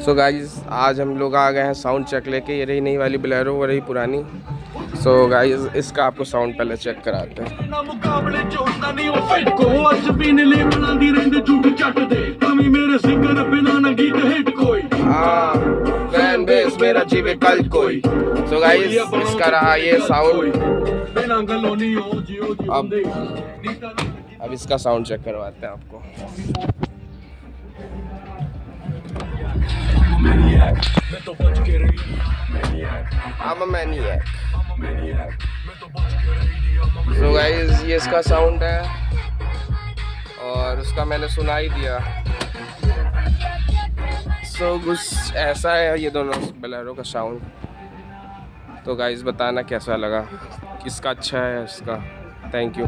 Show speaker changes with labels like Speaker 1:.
Speaker 1: So guys आज हम लोग आ गए हैं साउंड चेक लेके। ये रही नई वाली बोलेरो, वो रही पुरानी। सो गाइस इसका आपको साउंड पहले चेक कराते हैं। फैन बेस मेरा जीवे कल कोई। सो गाइस इसका रहा ये साउंड। अब इसका साउंड चेक करवाते हैं आपको। I'm a maniac. So guys ये इसका साउंड है और उसका मैंने सुना ही दिया। So कुछ ऐसा है ये दोनों बोलेरो का साउंड। तो गाइस बताना कैसा लगा, किसका अच्छा है इसका। Thank you.